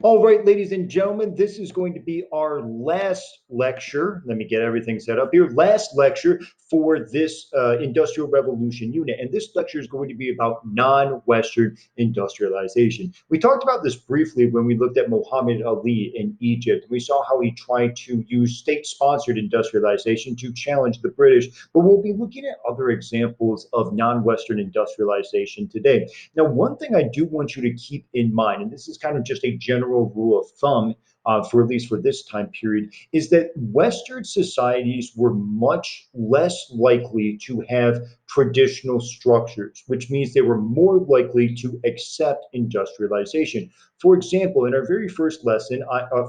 All right, ladies and gentlemen, this is going to be our last lecture. Let me get everything set up here. Last lecture for this Industrial Revolution unit. And this lecture is going to be about non Western industrialization. We talked about this briefly when we looked at Muhammad Ali in Egypt. We saw how he tried to use state sponsored industrialization to challenge the British. But we'll be looking at other examples of non Western industrialization today. Now, one thing I do want you to keep in mind, and this is kind of just a general rule of thumb for at least for this time period, is that Western societies were much less likely to have traditional structures, which means they were more likely to accept industrialization. For example, in our very first lesson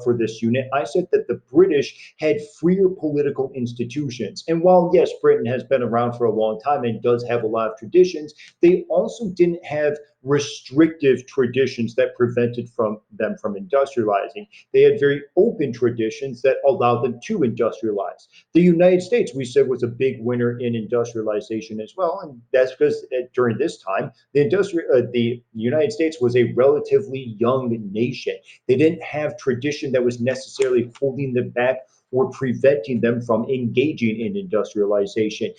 for this unit, I said that the British had freer political institutions. And while, yes, Britain has been around for a long time and does have a lot of traditions, they also didn't have restrictive traditions that prevented them from industrializing. They had very open traditions that allowed them to industrialize. The United States, we said, was a big winner in industrialization as well, and that's because during this time, the United States was a relatively young nation. They didn't have tradition that was necessarily holding them back or preventing them from engaging in industrialization.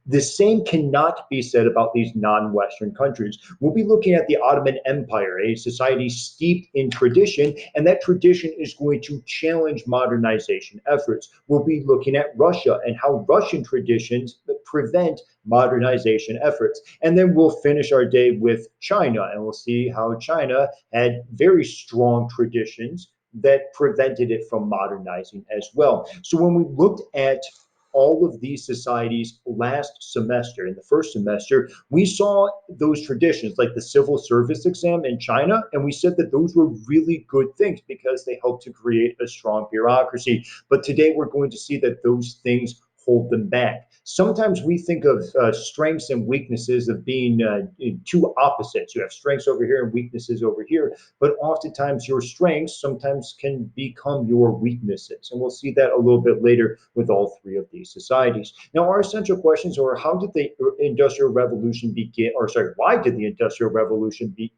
The same cannot be said about these non Western countries. We'll be looking at the Ottoman Empire, a society steeped in tradition, and that tradition is going to challenge modernization efforts. We'll be looking at Russia and how Russian traditions prevent modernization efforts. And then we'll finish our day with China, and we'll see how China had very strong traditions that prevented it from modernizing as well. So when we looked at all of these societies last semester, in the first semester, we saw those traditions like the civil service exam in China, and we said that those were really good things because they helped to create a strong bureaucracy. But today we're going to see that those things hold them back. Sometimes we think of strengths and weaknesses of being two opposites. You have strengths over here and weaknesses over here, but oftentimes your strengths sometimes can become your weaknesses. And we'll see that a little bit later with all three of these societies. Now, our essential questions are how did the Industrial Revolution begin, or sorry, why did the Industrial Revolution begin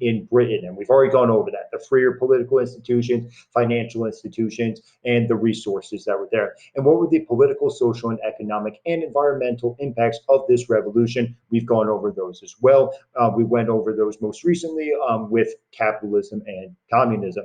in Britain? And we've already gone over that, the freer political institutions, financial institutions, and the resources that were there. And what were the political, social, and economic and environmental impacts of this revolution? We've gone over those as well. We went over those most recently with capitalism and communism.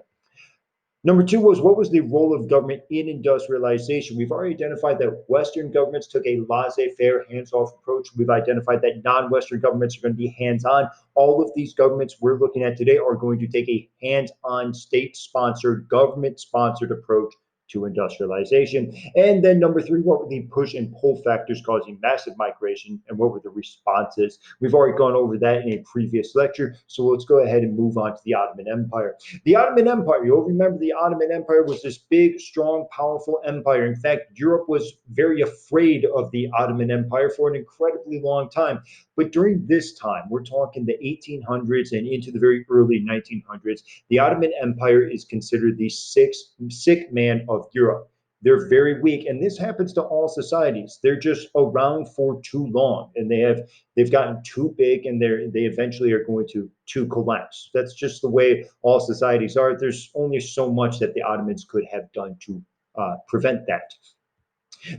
Number two was what was the role of government in industrialization? We've already identified that Western governments took a laissez faire, hands off approach. We've identified that non Western governments are going to be hands on. All of these governments we're looking at today are going to take a hands on, state sponsored, government sponsored approach to industrialization. And then number three, what were the push and pull factors causing massive migration and what were the responses? We've already gone over that in a previous lecture. So let's go ahead and move on to the Ottoman Empire. The Ottoman Empire, you'll remember the Ottoman Empire was this big, strong, powerful empire. In fact, Europe was very afraid of the Ottoman Empire for an incredibly long time. But during this time, we're talking the 1800s and into the very early 1900s, the Ottoman Empire is considered the sick man of Europe. They're very weak, and this happens to all societies. They're just around for too long, and they've gotten too big, and they eventually are going to collapse. That's just the way all societies are. There's only so much that the Ottomans could have done to prevent that.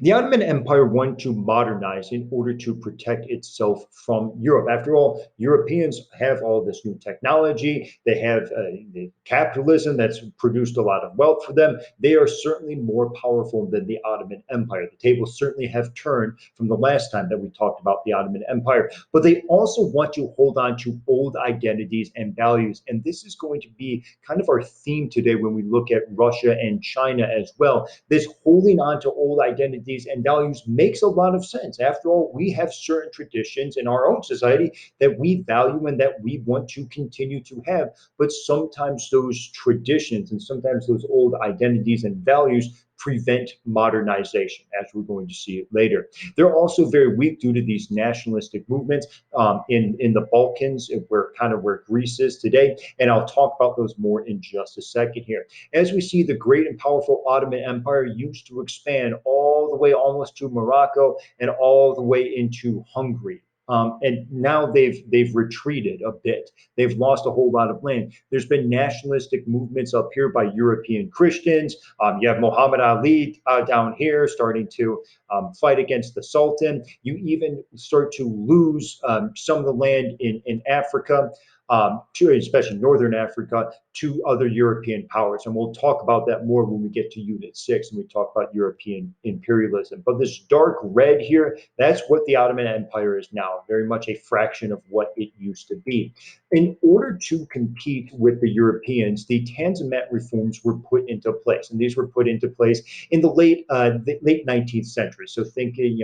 The Ottoman Empire wanted to modernize in order to protect itself from Europe. After all, Europeans have all this new technology. They have the capitalism that's produced a lot of wealth for them. They are certainly more powerful than the Ottoman Empire. The tables certainly have turned from the last time that we talked about the Ottoman Empire. But they also want to hold on to old identities and values. And this is going to be kind of our theme today when we look at Russia and China as well. This holding on to old identities and values makes a lot of sense. After all, we have certain traditions in our own society that we value and that we want to continue to have. But sometimes those traditions and sometimes those old identities and values prevent modernization, as we're going to see it later. They're also very weak due to these nationalistic movements in the Balkans, where Greece is today. And I'll talk about those more in just a second here. As we see, the great and powerful Ottoman Empire used to expand all the way almost to Morocco and all the way into Hungary. and now they've retreated a bit. They've lost a whole lot of land. There's been nationalistic movements up here by European Christians. You have Muhammad Ali down here starting to fight against the Sultan. You even start to lose some of the land in Africa, to especially Northern Africa, to other European powers. And we'll talk about that more when we get to Unit 6 and we talk about European imperialism. But this dark red here, that's what the Ottoman Empire is now, very much a fraction of what it used to be. In order to compete with the Europeans, the Tanzimat reforms were put into place, and these were put into place in the late 19th century. So thinking,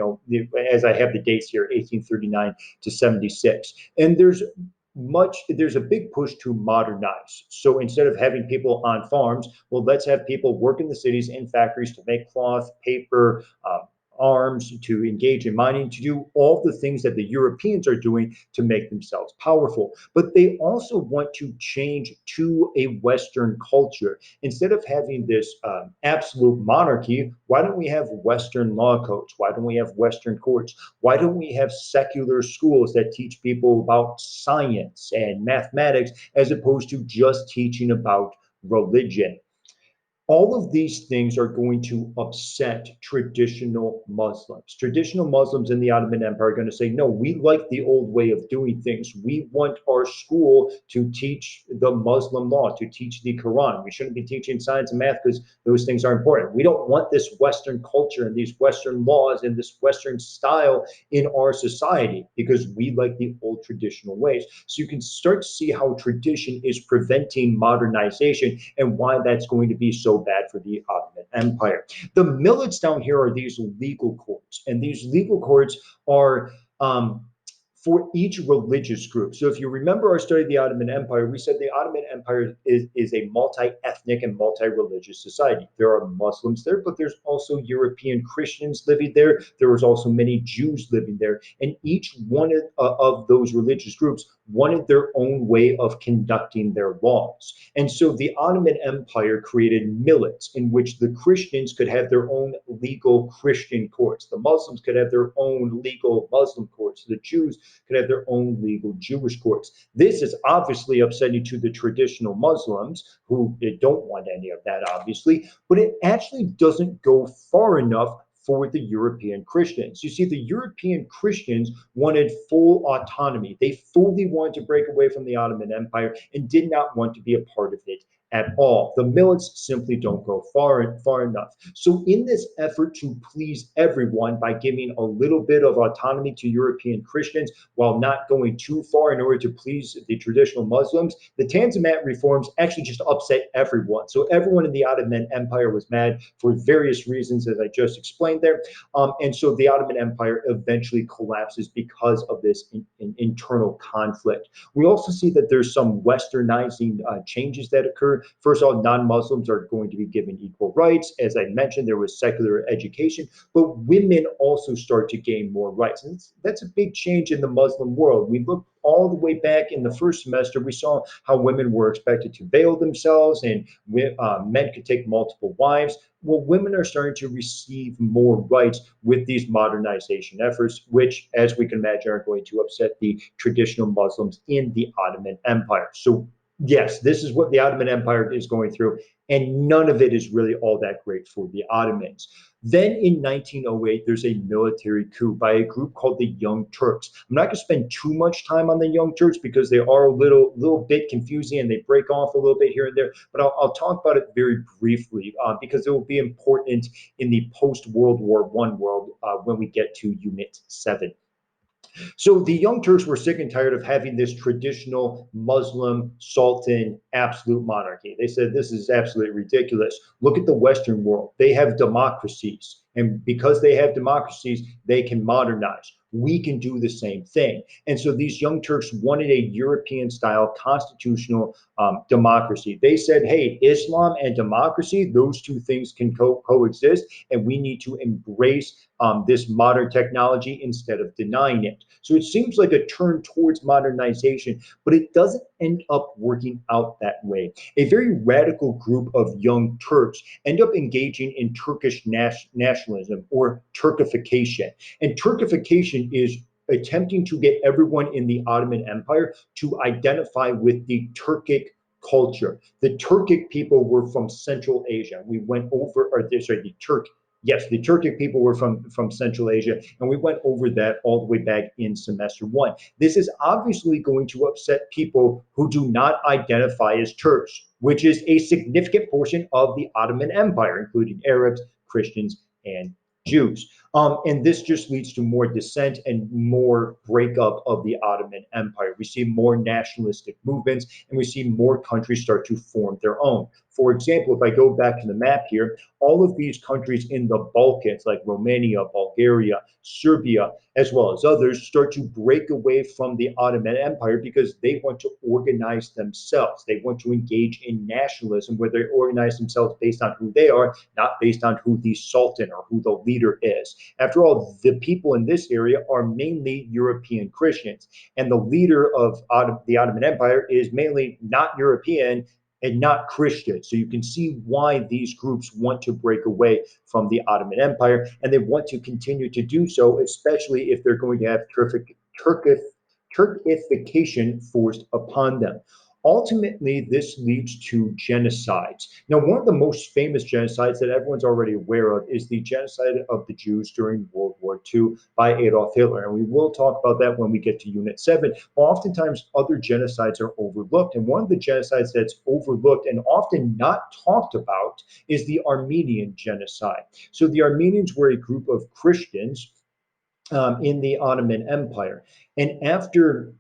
as I have the dates here, 1839 to 76, and there's a big push to modernize. So instead of having people on farms, well, let's have people work in the cities in factories to make cloth, paper, arms, to engage in mining, to do all the things that the Europeans are doing to make themselves powerful. But they also want to change to a Western culture. Instead of having this absolute monarchy, why don't we have Western law codes? Why don't we have Western courts? Why don't we have secular schools that teach people about science and mathematics as opposed to just teaching about religion? All of these things are going to upset traditional Muslims. Traditional Muslims in the Ottoman Empire are going to say, no, we like the old way of doing things. We want our school to teach the Muslim law, to teach the Quran. We shouldn't be teaching science and math because those things are important. We don't want this Western culture and these Western laws and this Western style in our society because we like the old traditional ways. So you can start to see how tradition is preventing modernization and why that's going to be so bad for the Ottoman Empire. The millets down here are these legal courts, and these legal courts are for each religious group. So if you remember our study of the Ottoman Empire, we said the Ottoman Empire is a multi-ethnic and multi-religious society. There are Muslims there, but there's also European Christians living there. There was also many Jews living there. And each one of those religious groups wanted their own way of conducting their laws. And so the Ottoman Empire created millets in which the Christians could have their own legal Christian courts. The Muslims could have their own legal Muslim courts. The Jews could have their own legal Jewish courts. This is obviously upsetting to the traditional Muslims who don't want any of that, obviously, but it actually doesn't go far enough for the European Christians. You see, the European Christians wanted full autonomy. They fully wanted to break away from the Ottoman Empire and did not want to be a part of it at all. The millets simply don't go far enough. So in this effort to please everyone by giving a little bit of autonomy to European Christians while not going too far in order to please the traditional Muslims, the Tanzimat reforms actually just upset everyone. So everyone in the Ottoman Empire was mad for various reasons, as I just explained there. And so the Ottoman Empire eventually collapses because of this internal conflict. We also see that there's some westernizing changes that occur. First of all, non-Muslims are going to be given equal rights. As I mentioned, there was secular education, but women also start to gain more rights. And that's a big change in the Muslim world. We look all the way back in the first semester, we saw how women were expected to veil themselves and men could take multiple wives. Well, women are starting to receive more rights with these modernization efforts, which, as we can imagine, are going to upset the traditional Muslims in the Ottoman Empire. So yes, this is what the Ottoman Empire is going through, and none of it is really all that great for the Ottomans. Then in 1908, there's a military coup by a group called the Young Turks. I'm not going to spend too much time on the Young Turks because they are a little bit confusing and they break off a little bit here and there, but I'll talk about it very briefly because it will be important in the post-World War I world when we get to Unit 7. So the Young Turks were sick and tired of having this traditional Muslim sultan absolute monarchy. They said, this is absolutely ridiculous. Look at the Western world. They have democracies. And because they have democracies, they can modernize. We can do the same thing. And so these Young Turks wanted a European style constitutional democracy. They said, hey, Islam and democracy, those two things can coexist, and we need to embrace this modern technology instead of denying it. So it seems like a turn towards modernization, but it doesn't end up working out that way. A very radical group of Young Turks end up engaging in Turkish nationalism or Turkification. And Turkification is attempting to get everyone in the Ottoman Empire to identify with the Turkic culture. The Turkic people were from Central Asia. We went over, or sorry, the Turk. Yes, the Turkic people were from Central Asia, and we went over that all the way back in semester one. This is obviously going to upset people who do not identify as Turks, which is a significant portion of the Ottoman Empire, including Arabs, Christians, and Jews. And this just leads to more dissent and more breakup of the Ottoman Empire. We see more nationalistic movements, and we see more countries start to form their own. For example, if I go back to the map here, all of these countries in the Balkans, like Romania, Bulgaria, Serbia, as well as others, start to break away from the Ottoman Empire because they want to organize themselves. They want to engage in nationalism where they organize themselves based on who they are, not based on who the sultan or who the leader is. After all, the people in this area are mainly European Christians, and the leader of the Ottoman Empire is mainly not European and not Christian. So you can see why these groups want to break away from the Ottoman Empire, and they want to continue to do so, especially if they're going to have Turkification forced upon them. Ultimately, this leads to genocides. Now, one of the most famous genocides that everyone's already aware of is the genocide of the Jews during World War II by Adolf Hitler. And we will talk about that when we get to Unit 7. Oftentimes, other genocides are overlooked. And one of the genocides that's overlooked and often not talked about is the Armenian genocide. So the Armenians were a group of Christians in the Ottoman Empire. And after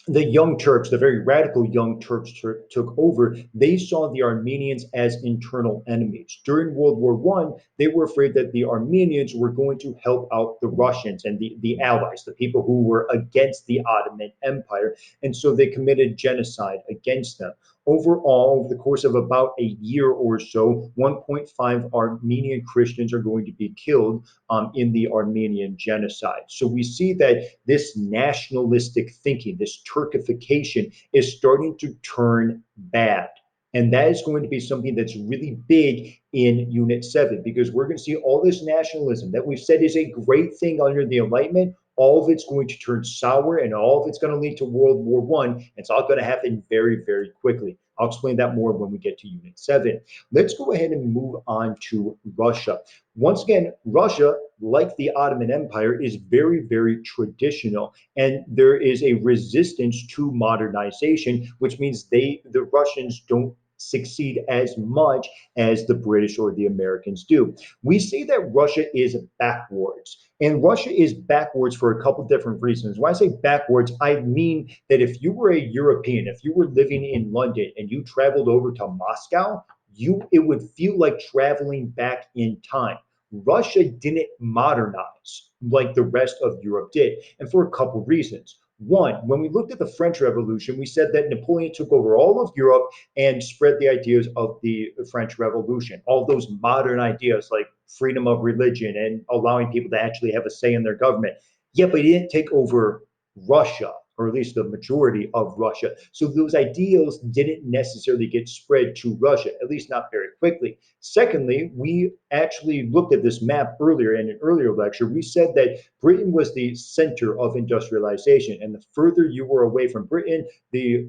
the Young Turks, the very radical Young Turks took over, they saw the Armenians as internal enemies. During World War I, they were afraid that the Armenians were going to help out the Russians and the allies, the people who were against the Ottoman Empire. And so they committed genocide against them. Overall, over the course of about a year or so, 1.5 Armenian Christians are going to be killed in the Armenian genocide. So we see that this nationalistic thinking, this Turkification, is starting to turn bad. And that is going to be something that's really big in Unit 7, because we're going to see all this nationalism that we've said is a great thing under the Enlightenment. All of it's going to turn sour, and all of it's going to lead to World War I. It's all going to happen very, very quickly. I'll explain that more when we get to Unit 7. Let's go ahead and move on to Russia. Once again, Russia, like the Ottoman Empire, is very, very traditional, and there is a resistance to modernization, which means the Russians don't succeed as much as the British or the Americans do. We say that Russia is backwards, and Russia is backwards for a couple different reasons. When I say backwards, I mean that if you were a European, if you were living in London and you traveled over to Moscow, it would feel like traveling back in time. Russia didn't modernize like the rest of Europe did, and for a couple reasons. One, when we looked at the French Revolution, we said that Napoleon took over all of Europe and spread the ideas of the French Revolution, all those modern ideas like freedom of religion and allowing people to actually have a say in their government. Yeah, but he didn't take over Russia, or at least the majority of Russia. So those ideals didn't necessarily get spread to Russia, at least not very quickly. Secondly, we actually looked at this map earlier in an earlier lecture. We said that Britain was the center of industrialization, and the further you were away from Britain, the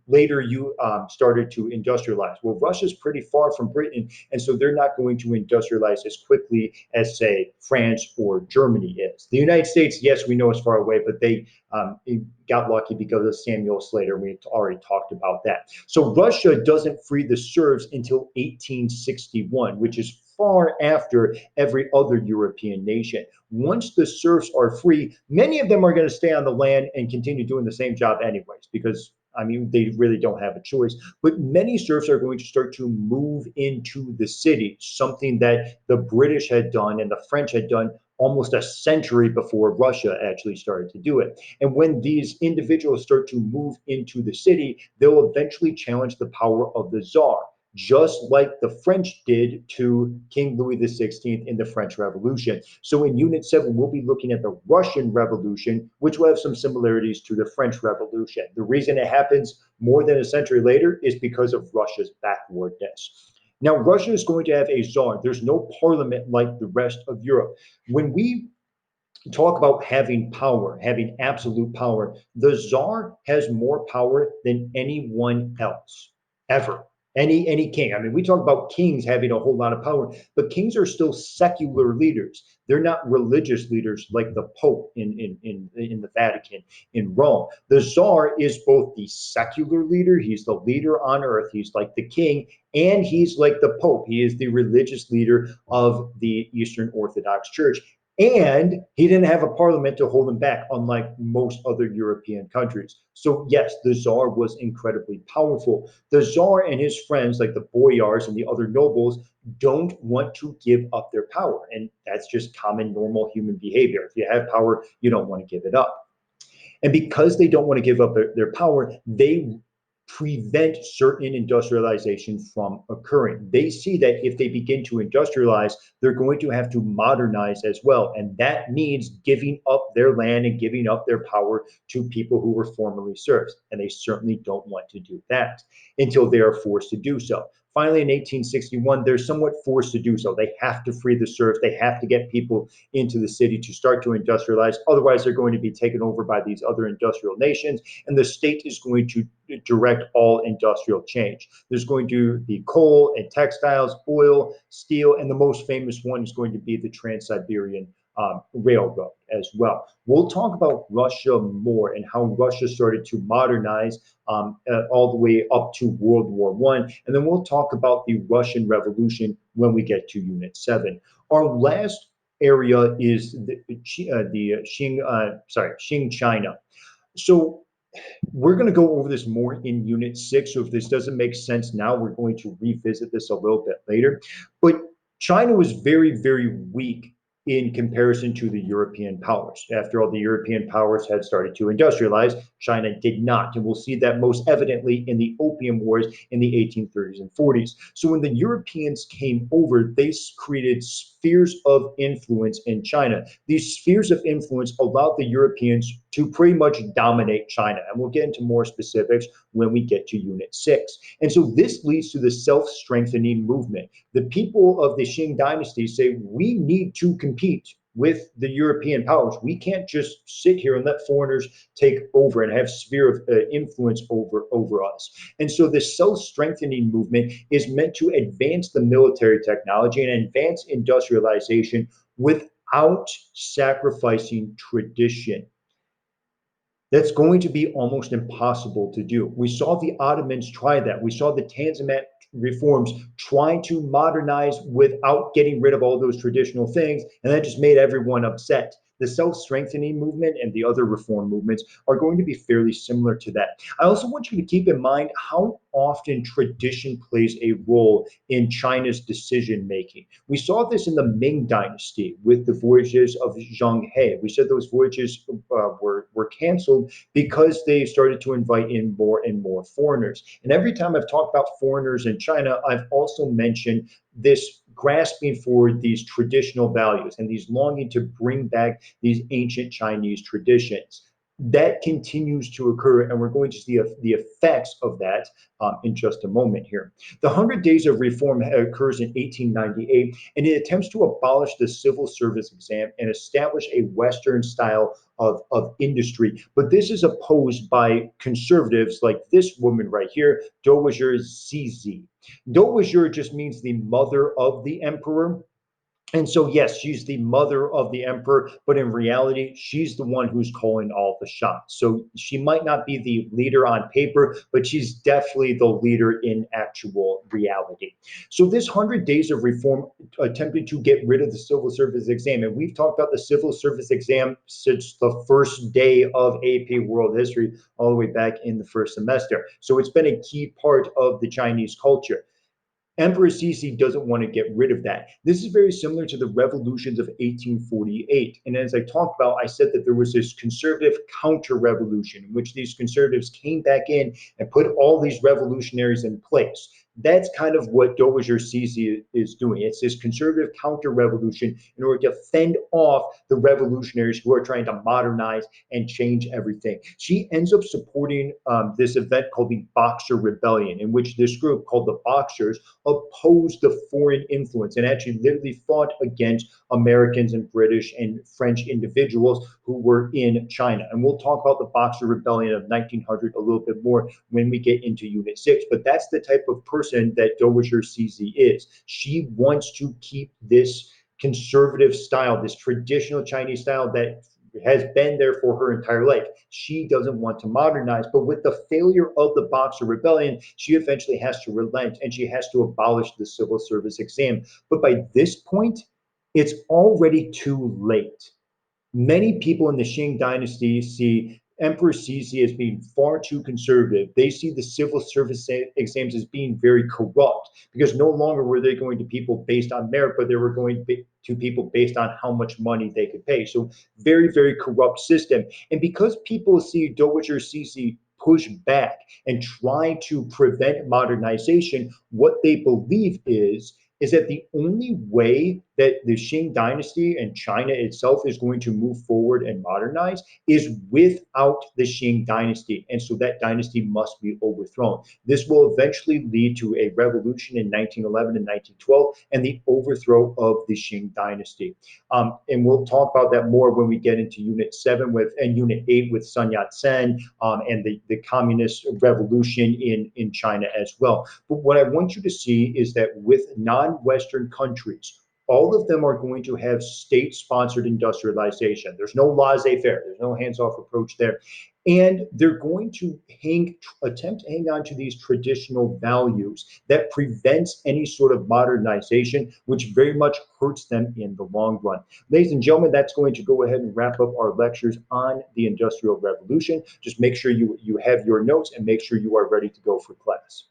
later you started to industrialize. Well, Russia's pretty far from Britain, and so they're not going to industrialize as quickly as, say, France or Germany is. The United States, yes, we know it's far away, but they got lucky because of Samuel Slater. We already talked about that. So Russia doesn't free the serfs until 1861, which is far after every other European nation. Once the serfs are free, many of them are going to stay on the land and continue doing the same job anyways, because they really don't have a choice. But many serfs are going to start to move into the city, something that the British had done and the French had done almost a century before Russia actually started to do it. And when these individuals start to move into the city, they'll eventually challenge the power of the Tsar, just like the French did to King Louis XVI in the French Revolution. So in Unit 7, we'll be looking at the Russian Revolution, which will have some similarities to the French Revolution. The reason it happens more than a century later is because of Russia's backwardness. Now, Russia is going to have a czar. There's no parliament like the rest of Europe. When we talk about having power, having absolute power. The czar has more power than anyone else ever. Any king. I mean, we talk about kings having a whole lot of power, but kings are still secular leaders. They're not religious leaders like the Pope in the Vatican in Rome. The czar is both the secular leader, he's the leader on earth, he's like the king, and he's like the Pope. He is the religious leader of the Eastern Orthodox Church. And he didn't have a parliament to hold him back, unlike most other European countries. So, yes, the Tsar was incredibly powerful. The Tsar and his friends, like the boyars and the other nobles, don't want to give up their power. And that's just common, normal human behavior. If you have power, you don't want to give it up. And because they don't want to give up their power, they prevent certain industrialization from occurring. They see that if they begin to industrialize, they're going to have to modernize as well. And that means giving up their land and giving up their power to people who were formerly serfs. And they certainly don't want to do that until they are forced to do so. Finally, in 1861, they're somewhat forced to do so. They have to free the serfs. They have to get people into the city to start to industrialize. Otherwise, they're going to be taken over by these other industrial nations, and the state is going to direct all industrial change. There's going to be coal and textiles, oil, steel, and the most famous one is going to be the Trans-Siberian Railroad as well. We'll talk about Russia more and how Russia started to modernize all the way up to World War One, and then we'll talk about the Russian Revolution when we get to Unit 7. Our last area is the Qing China. So we're going to go over this more in Unit 6. So if this doesn't make sense now, we're going to revisit this a little bit later. But China was very, very weak in comparison to the European powers. After all, the European powers had started to industrialize, China did not. And we'll see that most evidently in the Opium Wars in the 1830s and 40s. So when the Europeans came over, they created spheres of influence in China. These spheres of influence allowed the Europeans to pretty much dominate China. And we'll get into more specifics when we get to Unit 6. And so this leads to the self-strengthening movement. The people of the Qing dynasty say, we need to compete with the European powers. We can't just sit here and let foreigners take over and have sphere of influence over us. And so this self-strengthening movement is meant to advance the military technology and advance industrialization without sacrificing tradition. That's going to be almost impossible to do. We saw the Ottomans try that. We saw the Tanzimat reforms trying to modernize without getting rid of all those traditional things, and that just made everyone upset. The self-strengthening movement and the other reform movements are going to be fairly similar to that. I also want you to keep in mind how often tradition plays a role in China's decision making. We saw this in the Ming Dynasty with the voyages of Zheng He. We said those voyages were canceled because they started to invite in more and more foreigners. And every time I've talked about foreigners in China, I've also mentioned this grasping for these traditional values and these longing to bring back these ancient Chinese traditions. That continues to occur, and we're going to see the effects of that in just a moment here. The 100 Days of Reform occurs in 1898, and it attempts to abolish the civil service exam and establish a Western style of industry. But this is opposed by conservatives like this woman right here, Dowager Zizi. Dowager just means the mother of the emperor. And so, yes, she's the mother of the emperor, but in reality, she's the one who's calling all the shots. So she might not be the leader on paper, but she's definitely the leader in actual reality. So this 100 Days of Reform attempted to get rid of the civil service exam. And we've talked about the civil service exam since the first day of AP World History, all the way back in the first semester. So it's been a key part of the Chinese culture. Emperor Sisi doesn't want to get rid of that. This is very similar to the revolutions of 1848. And as I talked about, I said that there was this conservative counter-revolution in which these conservatives came back in and put all these revolutionaries in place. That's kind of what Dowager Sisi is doing. It's this conservative counter revolution in order to fend off the revolutionaries who are trying to modernize and change everything. She ends up supporting this event called the Boxer Rebellion, in which this group called the Boxers opposed the foreign influence and actually literally fought against Americans and British and French individuals who were in China. And we'll talk about the Boxer Rebellion of 1900 a little bit more when we get into Unit 6. But that's the type of person that Dowager Cece is. She wants to keep this conservative style, this traditional Chinese style that has been there for her entire life. She doesn't want to modernize, but with the failure of the Boxer Rebellion, she eventually has to relent and she has to abolish the civil service exam. But by this point, it's already too late. Many people in the Qing dynasty see Emperor Sisi as being far too conservative. They see the civil service exams as being very corrupt because no longer were they going to people based on merit, but they were going to people based on how much money they could pay. So very, very corrupt system. And because people see Dowager Sisi push back and try to prevent modernization, what they believe is that the only way that the Qing dynasty and China itself is going to move forward and modernize is without the Qing dynasty. And so that dynasty must be overthrown. This will eventually lead to a revolution in 1911 and 1912 and the overthrow of the Qing dynasty. And we'll talk about that more when we get into Unit 7 with and Unit 8 with Sun Yat-sen and the communist revolution in China as well. But what I want you to see is that with non-Western countries, all of them are going to have state-sponsored industrialization. There's no laissez-faire. There's no hands-off approach there. And they're going to attempt to hang on to these traditional values that prevents any sort of modernization, which very much hurts them in the long run. Ladies and gentlemen, that's going to go ahead and wrap up our lectures on the Industrial Revolution. Just make sure you have your notes and make sure you are ready to go for class.